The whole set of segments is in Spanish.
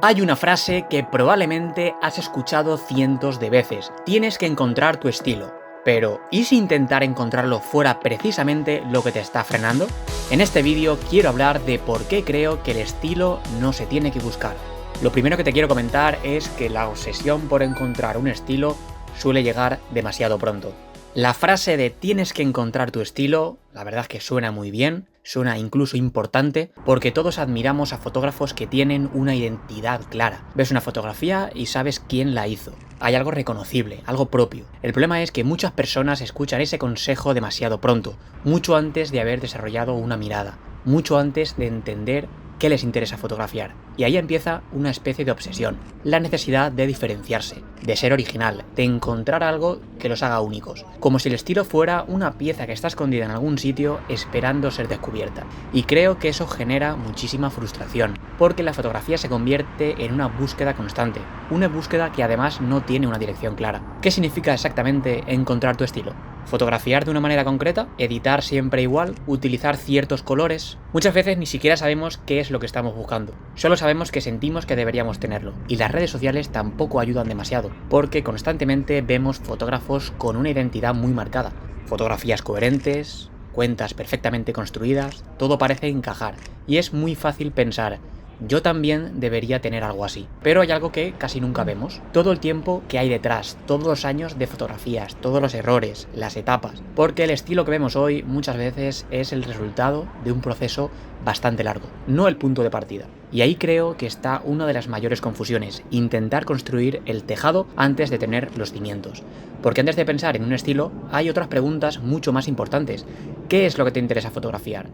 Hay una frase que probablemente has escuchado cientos de veces: tienes que encontrar tu estilo. Pero, ¿y si intentar encontrarlo fuera precisamente lo que te está frenando? En este vídeo quiero hablar de por qué creo que el estilo no se tiene que buscar. Lo primero que te quiero comentar es que la obsesión por encontrar un estilo suele llegar demasiado pronto. La frase de tienes que encontrar tu estilo, la verdad es que suena muy bien, suena incluso importante, porque todos admiramos a fotógrafos que tienen una identidad clara. Ves una fotografía y sabes quién la hizo. Hay algo reconocible, algo propio. El problema es que muchas personas escuchan ese consejo demasiado pronto, mucho antes de haber desarrollado una mirada, mucho antes de entender qué les interesa fotografiar. Y ahí empieza una especie de obsesión, la necesidad de diferenciarse, de ser original, de encontrar algo que los haga únicos, como si el estilo fuera una pieza que está escondida en algún sitio esperando ser descubierta. Y creo que eso genera muchísima frustración, porque la fotografía se convierte en una búsqueda constante, una búsqueda que además no tiene una dirección clara. ¿Qué significa exactamente encontrar tu estilo? ¿Fotografiar de una manera concreta? ¿Editar siempre igual? ¿Utilizar ciertos colores? Muchas veces ni siquiera sabemos qué es lo que estamos buscando. Solo sabemos que sentimos que deberíamos tenerlo. Y las redes sociales tampoco ayudan demasiado, porque constantemente vemos fotógrafos con una identidad muy marcada. Fotografías coherentes, cuentas perfectamente construidas, todo parece encajar. Y es muy fácil pensar: yo también debería tener algo así. Pero hay algo que casi nunca vemos: todo el tiempo que hay detrás, todos los años de fotografías, todos los errores, las etapas. Porque el estilo que vemos hoy muchas veces es el resultado de un proceso bastante largo, no el punto de partida. Y ahí creo que está una de las mayores confusiones: intentar construir el tejado antes de tener los cimientos. Porque antes de pensar en un estilo, hay otras preguntas mucho más importantes. ¿Qué es lo que te interesa fotografiar?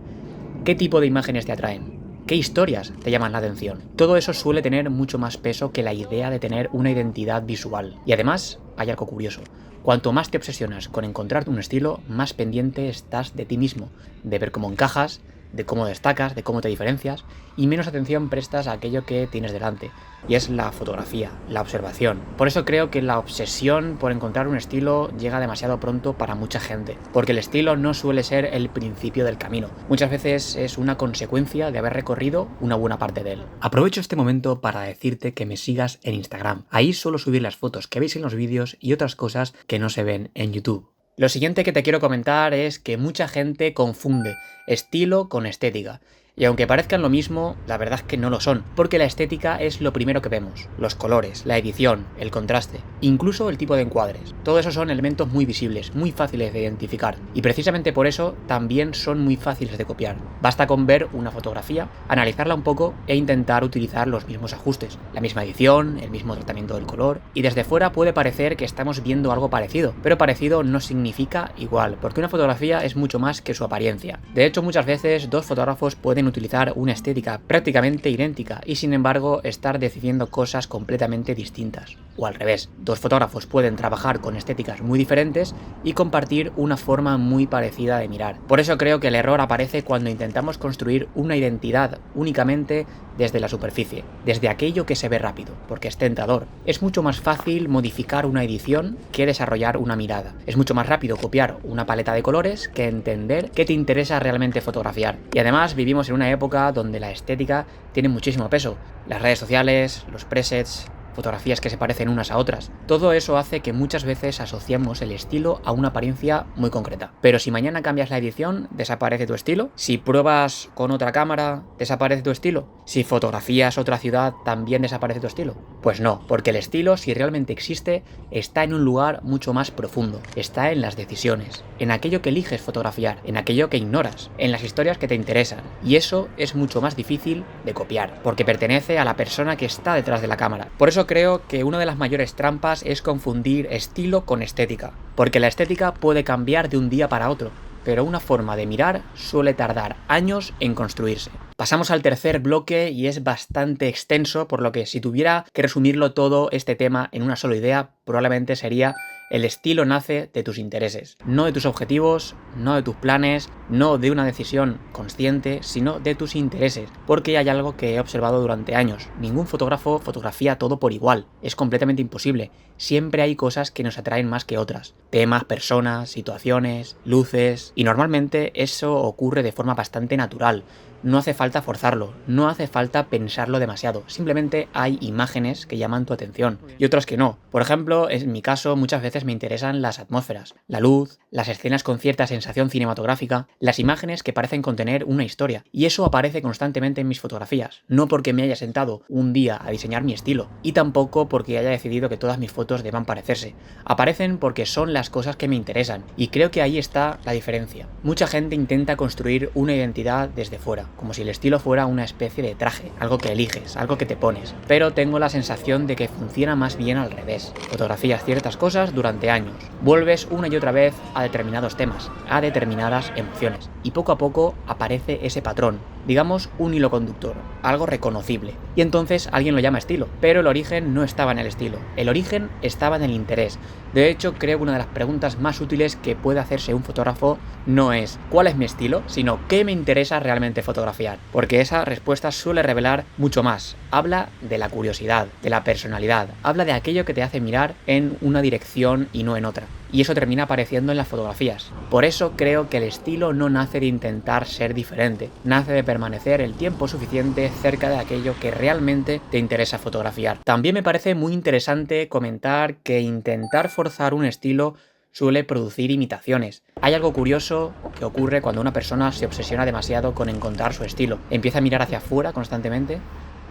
¿Qué tipo de imágenes te atraen? ¿Qué historias te llaman la atención? Todo eso suele tener mucho más peso que la idea de tener una identidad visual. Y además, hay algo curioso: cuanto más te obsesionas con encontrarte un estilo, más pendiente estás de ti mismo, de ver cómo encajas, de cómo destacas, de cómo te diferencias, y menos atención prestas a aquello que tienes delante, y es la fotografía, la observación. Por eso creo que la obsesión por encontrar un estilo llega demasiado pronto para mucha gente, porque el estilo no suele ser el principio del camino. Muchas veces es una consecuencia de haber recorrido una buena parte de él. Aprovecho este momento para decirte que me sigas en Instagram. Ahí suelo subir las fotos que veis en los vídeos y otras cosas que no se ven en YouTube. Lo siguiente que te quiero comentar es que mucha gente confunde estilo con estética. Y aunque parezcan lo mismo, la verdad es que no lo son, porque la estética es lo primero que vemos: los colores, la edición, el contraste, incluso el tipo de encuadres. Todo eso son elementos muy visibles, muy fáciles de identificar, y precisamente por eso también son muy fáciles de copiar. Basta con ver una fotografía, analizarla un poco e intentar utilizar los mismos ajustes, la misma edición, el mismo tratamiento del color, y desde fuera puede parecer que estamos viendo algo parecido, pero parecido no significa igual, porque una fotografía es mucho más que su apariencia. De hecho, muchas veces dos fotógrafos pueden utilizar una estética prácticamente idéntica y sin embargo estar decidiendo cosas completamente distintas. O al revés, dos fotógrafos pueden trabajar con estéticas muy diferentes y compartir una forma muy parecida de mirar. Por eso creo que el error aparece cuando intentamos construir una identidad únicamente desde la superficie, desde aquello que se ve rápido, porque es tentador. Es mucho más fácil modificar una edición que desarrollar una mirada. Es mucho más rápido copiar una paleta de colores que entender qué te interesa realmente fotografiar. Y además vivimos en una época donde la estética tiene muchísimo peso. Las redes sociales, los presets, fotografías que se parecen unas a otras. Todo eso hace que muchas veces asociemos el estilo a una apariencia muy concreta. Pero si mañana cambias la edición, ¿desaparece tu estilo? Si pruebas con otra cámara, ¿desaparece tu estilo? Si fotografías otra ciudad, ¿también desaparece tu estilo? Pues no, porque el estilo, si realmente existe, está en un lugar mucho más profundo. Está en las decisiones, en aquello que eliges fotografiar, en aquello que ignoras, en las historias que te interesan. Y eso es mucho más difícil de copiar, porque pertenece a la persona que está detrás de la cámara. Por eso creo que una de las mayores trampas es confundir estilo con estética, porque la estética puede cambiar de un día para otro, pero una forma de mirar suele tardar años en construirse. Pasamos al tercer bloque y es bastante extenso, por lo que si tuviera que resumirlo todo este tema en una sola idea, probablemente sería: el estilo nace de tus intereses, no de tus objetivos, no de tus planes, no de una decisión consciente, sino de tus intereses. Porque hay algo que he observado durante años: ningún fotógrafo fotografía todo por igual, es completamente imposible. Siempre hay cosas que nos atraen más que otras, temas, personas, situaciones, luces, y normalmente eso ocurre de forma bastante natural. No hace falta forzarlo, no hace falta pensarlo demasiado, simplemente hay imágenes que llaman tu atención y otras que no. Por ejemplo, en mi caso muchas veces me interesan las atmósferas, la luz, las escenas con cierta sensación cinematográfica, las imágenes que parecen contener una historia, y eso aparece constantemente en mis fotografías, no porque me haya sentado un día a diseñar mi estilo, y tampoco porque haya decidido que todas mis fotos deban parecerse. Aparecen porque son las cosas que me interesan, y creo que ahí está la diferencia. Mucha gente intenta construir una identidad desde fuera, como si el estilo fuera una especie de traje, algo que eliges, algo que te pones, pero tengo la sensación de que funciona más bien al revés. Fotografías ciertas cosas durante años, vuelves una y otra vez a determinados temas, a determinadas emociones, y poco a poco aparece ese patrón, digamos un hilo conductor, algo reconocible, y entonces alguien lo llama estilo, pero el origen no estaba en el estilo, el origen estaba en el interés. De hecho, creo que una de las preguntas más útiles que puede hacerse un fotógrafo no es ¿cuál es mi estilo?, sino ¿qué me interesa realmente fotografiar? Porque esa respuesta suele revelar mucho más. Habla de la curiosidad, de la personalidad, habla de aquello que te hace mirar en una dirección y no en otra. Y eso termina apareciendo en las fotografías. Por eso creo que el estilo no nace de intentar ser diferente, nace de permanecer el tiempo suficiente cerca de aquello que realmente te interesa fotografiar. También me parece muy interesante comentar que intentar forzar un estilo suele producir imitaciones. Hay algo curioso que ocurre cuando una persona se obsesiona demasiado con encontrar su estilo. Empieza a mirar hacia afuera constantemente,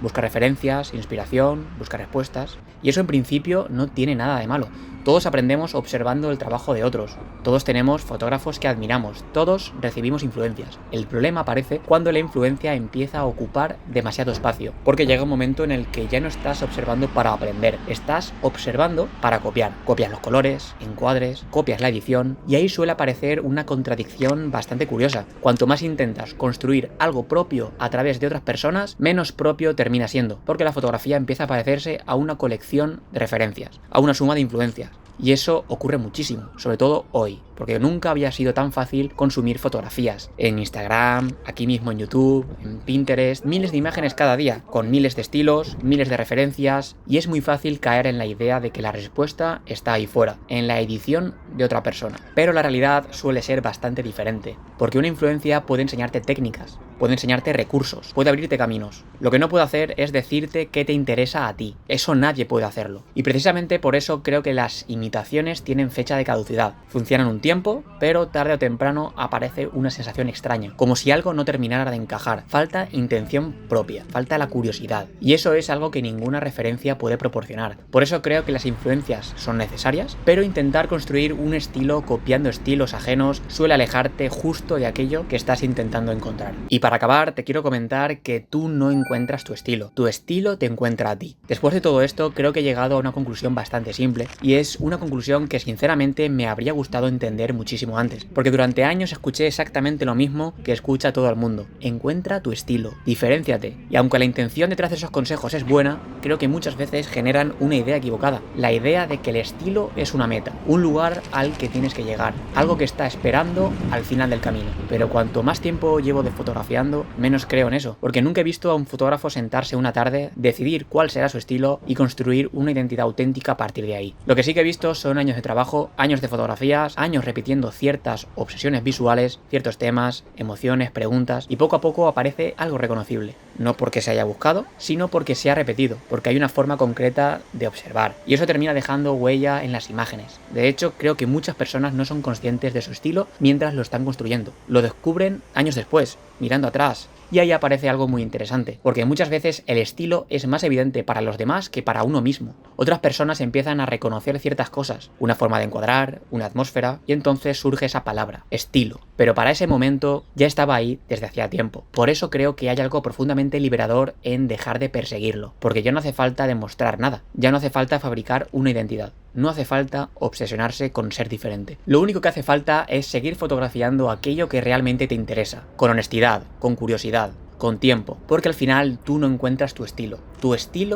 busca referencias, inspiración, busca respuestas, y eso en principio no tiene nada de malo. Todos aprendemos observando el trabajo de otros, todos tenemos fotógrafos que admiramos, todos recibimos influencias. El problema aparece cuando la influencia empieza a ocupar demasiado espacio, porque llega un momento en el que ya no estás observando para aprender, estás observando para copiar. Copias los colores, encuadres, copias la edición, y ahí suele aparecer una contradicción bastante curiosa. Cuanto más intentas construir algo propio a través de otras personas, menos propio termina siendo, porque la fotografía empieza a parecerse a una colección de referencias, a una suma de influencias. Y eso ocurre muchísimo, sobre todo hoy, porque nunca había sido tan fácil consumir fotografías. En Instagram, aquí mismo en YouTube, en Pinterest, miles de imágenes cada día, con miles de estilos, miles de referencias, y es muy fácil caer en la idea de que la respuesta está ahí fuera, en la edición de otra persona. Pero la realidad suele ser bastante diferente, porque una influencia puede enseñarte técnicas, puede enseñarte recursos, puede abrirte caminos. Lo que no puede hacer es decirte qué te interesa a ti. Eso nadie puede hacerlo. Y precisamente por eso creo que las imitaciones tienen fecha de caducidad. Funcionan un tiempo, pero tarde o temprano aparece una sensación extraña, como si algo no terminara de encajar. Falta intención propia, falta la curiosidad. Y eso es algo que ninguna referencia puede proporcionar. Por eso creo que las influencias son necesarias, pero intentar construir un estilo copiando estilos ajenos suele alejarte justo de aquello que estás intentando encontrar. Y para acabar, te quiero comentar que tú no encuentras tu estilo te encuentra a ti. Después de todo esto, creo que he llegado a una conclusión bastante simple, y es una conclusión que sinceramente me habría gustado entender muchísimo antes, porque durante años escuché exactamente lo mismo que escucha todo el mundo. Encuentra tu estilo, diferénciate. Y aunque la intención detrás de esos consejos es buena, creo que muchas veces generan una idea equivocada, la idea de que el estilo es una meta, un lugar al que tienes que llegar, algo que está esperando al final del camino. Pero cuanto más tiempo llevo de fotografía, menos creo en eso, porque nunca he visto a un fotógrafo sentarse una tarde, decidir cuál será su estilo y construir una identidad auténtica a partir de ahí. Lo que sí que he visto son años de trabajo, años de fotografías, años repitiendo ciertas obsesiones visuales, ciertos temas, emociones, preguntas, y poco a poco aparece algo reconocible. No porque se haya buscado, sino porque se ha repetido, porque hay una forma concreta de observar, y eso termina dejando huella en las imágenes. De hecho, creo que muchas personas no son conscientes de su estilo mientras lo están construyendo. Lo descubren años después, mirando atrás. Y ahí aparece algo muy interesante, porque muchas veces el estilo es más evidente para los demás que para uno mismo. Otras personas empiezan a reconocer ciertas cosas, una forma de encuadrar, una atmósfera, y entonces surge esa palabra, estilo. Pero para ese momento ya estaba ahí desde hacía tiempo. Por eso creo que hay algo profundamente liberador en dejar de perseguirlo, porque ya no hace falta demostrar nada, ya no hace falta fabricar una identidad. No hace falta obsesionarse con ser diferente. Lo único que hace falta es seguir fotografiando aquello que realmente te interesa, con honestidad, con curiosidad, con tiempo, porque al final tú no encuentras tu estilo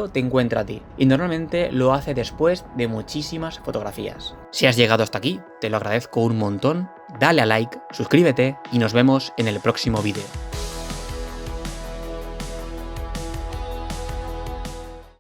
te encuentra a ti, y normalmente lo hace después de muchísimas fotografías. Si has llegado hasta aquí, te lo agradezco un montón, dale a like, suscríbete y nos vemos en el próximo vídeo.